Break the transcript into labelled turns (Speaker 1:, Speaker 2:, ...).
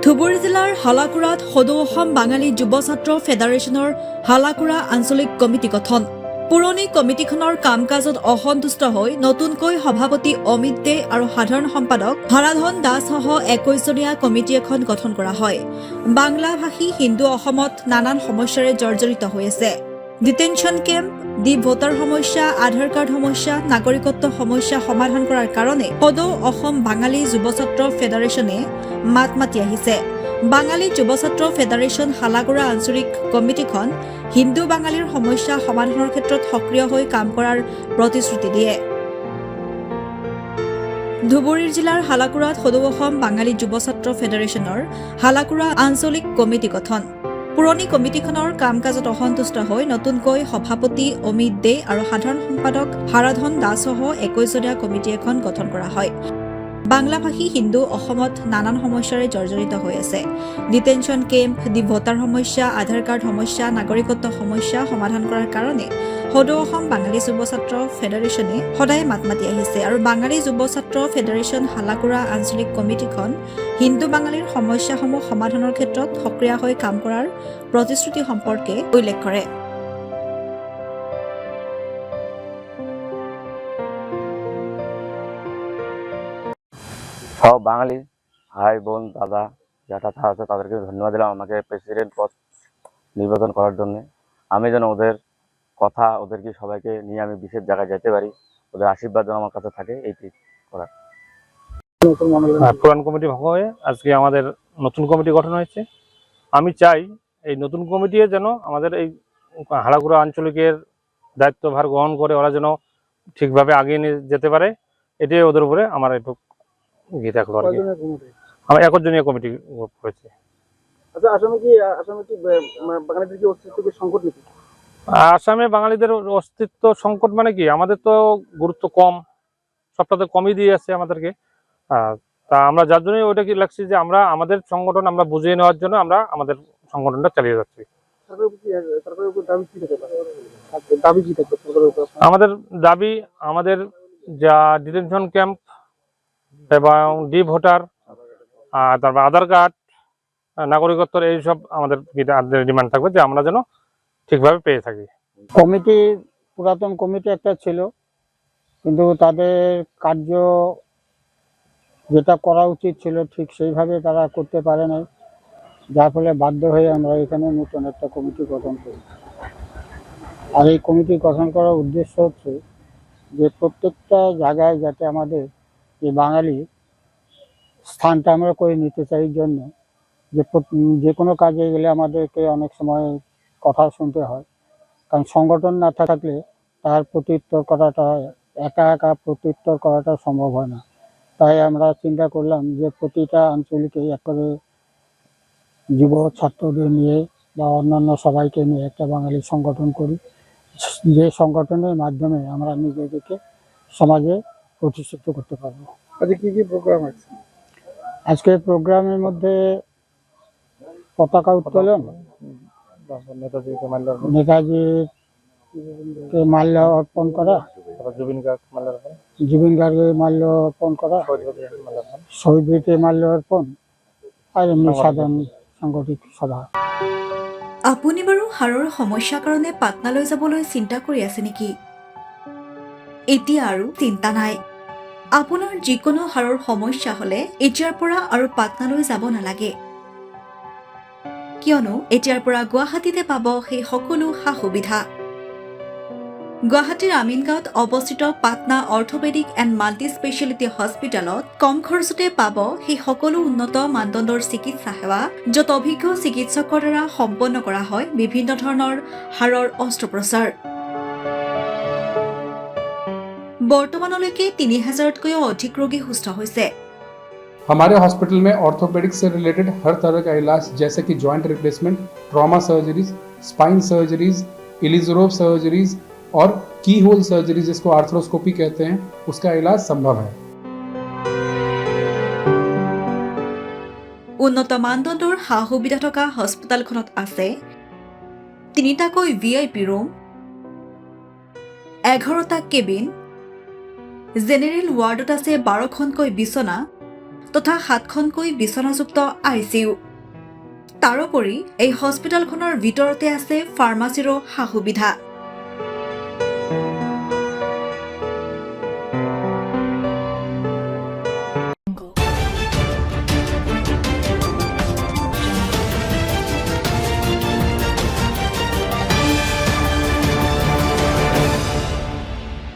Speaker 1: ধুবুৰী জিলাৰ হালাকুৰাত সদৌ অসম বাঙালী যুৱ ছাত্ৰ ফেডাৰেশ্যনৰ হালাকুৰা আঞ্চলিক কমিটি গঠন। পুৰণি কমিটিখনৰ কাম কাজত অসন্তুষ্ট হৈ নতুনকৈ সভাপতি অমিত দে আৰু সাধাৰণ সম্পাদক হাৰাধন দাসসহ 21 জনীয়া কমিটি এখন গঠন কৰা হয়। বাংলাভাষী হিন্দু অসমত নানান সমস্যাৰে জৰ্জৰিত হৈ আছে। ডিটেনশ্যন কেম্প, ডিপ ভোটাৰ সমস্যা, আধাৰ কাৰ্ড সমস্যা, নাগৰিকত্ব সমস্যা সমাধান কৰাৰ কাৰণে সদৌ অসম বাঙালী যুৱ ছাত্ৰ ফেডাৰেশ্যনে মাত মাতি আহিছে। বাঙালী যুৱ ছাত্ৰ ফেডাৰেশ্যন হালাকুৰা আঞ্চলিক কমিটিখন হিন্দু বাঙালীৰ সমস্যা সমাধানৰ ক্ষেত্ৰত সক্ৰিয় হৈ কাম কৰাৰ প্ৰতিশ্ৰুতি দিয়ে। ধুবুৰী জিলাৰ হালাকুৰাত সদৌ অসম বাঙালী যুৱ ছাত্ৰ ফেডাৰেশ্যনৰ হালাকুৰা আঞ্চলিক কমিটি গঠন। পুৰণি কমিটিখনৰ কাম কাজত অসন্তুষ্ট হৈ নতুনকৈ সভাপতি অমিত দে আৰু সাধাৰণ সম্পাদক হাৰাধন দাসসহ 21 জনীয়া কমিটি এখন গঠন কৰা হয়। বাংলাভাষী হিন্দু অসমত নানান সমস্যাৰে জৰ্জৰিত হৈ আছে। ডিটেনশ্যন কেম্প, ডিপ ভোটাৰ সমস্যা, আধাৰ কাৰ্ড সমস্যা, নাগৰিকত্ব সমস্যা সমাধান কৰাৰ কাৰণে সদৌ অসম বাঙালী যুৱ ছাত্ৰ ফেডাৰেশ্যনে সদায় মাত মাতি আহিছে আৰু বাঙালী যুৱ ছাত্ৰ ফেডাৰেশ্যন হালাকুৰা আঞ্চলিক কমিটিখন হিন্দু বাঙালীৰ সমস্যাসমূহ সমাধানৰ ক্ষেত্ৰত সক্ৰিয় হৈ কাম কৰাৰ প্ৰতিশ্ৰুতি সম্পৰ্কে উল্লেখ কৰে।
Speaker 2: সব বাঙালি ভাই বোন দাদা যারা আছে তাদেরকে ধন্যবাদ দিলাম আমাকে প্রেসিডেন্ট পদ নির্বাচন করার জন্য। আমি যেন ওদের কথা ওদেরকে সবাইকে নিয়ে আমি বিশেষ জায়গায় যেতে পারি, ওদের আশীর্বাদ যেন আমার কাছে থাকে, এইটি করার।
Speaker 3: পুরান কমিটি ভাগ হয়ে আজকে আমাদের নতুন কমিটি গঠন হয়েছে। আমি চাই এই নতুন কমিটি যেন আমাদের এই হালাকুড়া আঞ্চলিকের দায়িত্বভার গ্রহণ করে ওরা যেন ঠিকভাবে আগিয়ে নিয়ে যেতে পারে, এটাই ওদের উপরে আমার একটু গিয়ে থাকলো আর কি। আমার 21 জনীয় কমিটি হয়েছে।
Speaker 4: আচ্ছা, আসামে কি বাঙালিদের কি অস্তিত্ব সংকট নাকি?
Speaker 3: আসামে বাঙালিদের অস্তিত্ব সংকট মানে কি, আমাদের তো গুরুত্ব কম, সবটাতে কমই দিয়ে আসছে আমাদেরকে। তা আমরা যার জন্যই ওইটা কি লাগছে যে আমরা আমাদের সংগঠন আমরা বুঝিয়ে নেওয়ার জন্য আমরা আমাদের সংগঠনটা চালিয়ে যাচ্ছি। আমাদের দাবি, আমাদের যা ডিটেনশন ক্যাম্প এবং ডি ভোটার, তারপর আধার কার্ড, নাগরিকত্ব, এইসব আমাদের ডিমান্ড থাকবে যে আমরা যেন ঠিকভাবে পেয়ে থাকি।
Speaker 5: কমিটি পুরাতন কমিটি একটা ছিল, কিন্তু তাদের কার্য যেটা করা উচিত ছিল ঠিক সেইভাবে তারা করতে পারে নাই, যার ফলে বাধ্য হয়ে আমরা এখানে নতুন একটা কমিটি গঠন করি। আর এই কমিটি গঠন করার উদ্দেশ্য হচ্ছে যে প্রত্যেকটা জায়গায় যাতে আমাদের যে বাঙালি স্থানটা আমরা করে নিতে চাই জন্য যে কোনো কাজে গেলে আমাদেরকে অনেক সময় কথা শুনতে হয়, কারণ সংগঠন না থাকলে তার প্রত্যুত্তর করাটা একা প্রত্যুত্তর করাটা সম্ভব হয় না। তাই আমরা চিন্তা করলাম যে প্রতিটা আঞ্চলিকে করে যুব ছাত্রদের নিয়ে বা অন্যান্য সবাইকে নিয়ে একটা বাঙালি সংগঠন করি, যে সংগঠনের মাধ্যমে আমরা নিজেদেরকে সমাজে প্রতিষ্ঠিত করতে পারবো।
Speaker 4: আজকে কি প্রোগ্রাম আছে?
Speaker 5: আজকের প্রোগ্রামের মধ্যে পতাকা উত্তোলন, নেতাজিকে মাল্য অর্পণ করা, জুবিন গার্গের মাল্য অর্পণ করা, শহীদকে মাল্য অৰ্পণ, আৰু এমনি সাধাৰণ সাংগঠনিক সভা।
Speaker 1: আপুনি বাৰু হাড়ৰ সমস্যাৰ কাৰণে পাটনালৈ যাবলৈ চিন্তা কৰি আছে নেকি? এতিয়া আৰু চিন্তা নাই। আপোনাৰ যিকোনো হাড়ৰ সমস্যা হলে এতিয়াৰ পৰা আৰু পাটনালৈ যাব নালাগে, কিয়নো এতিয়াৰ পৰা গুৱাহাটীতে পাব সেই সকলো সা সুবিধা। গুৱাহাটীৰ আমিনগাঁৱত অৱস্থিত Patna orthopaedic and multi speciality হস্পিটেলত কম খৰচতে পাব সেই সকলো উন্নত মানদণ্ডৰ চিকিৎসা সেৱা, য'ত অভিজ্ঞ চিকিৎসকৰ দ্বাৰা সম্পন্ন কৰা হয় বিভিন্ন ধৰণৰ হাড়ৰ অস্ত্ৰোপচাৰ। বৰ্তমানলৈকে 3000তকৈও অধিক ৰোগী সুস্থ হৈছে।
Speaker 6: हमारे हॉस्पिटल में ऑर्थोपेडिक से रिलेटेड हर तरह का इलाज जैसे कि joint replacement, trauma surgeries, spine surgeries, Ilizarov surgeries और की होल सर्जरी जिसको आर्थ्रोस्कोपी कहते हैं, उसका इलाज संभव है।
Speaker 1: উন্নত মানদণ্ডৰ সা সুবিধা থকা হস্পিটেলখনত আছে 3টাকৈ VIP ৰুম, 11টা কেবিন, জেনেৰেল ৱাৰ্ডত আছে 12খনকৈ বিচনা, তথা 7খনকৈ বিচনাযুক্ত ICU। তাৰোপৰি এই হস্পিটেলখনৰ ভিতৰতে আছে ফাৰ্মাচীৰো সা-সুবিধা।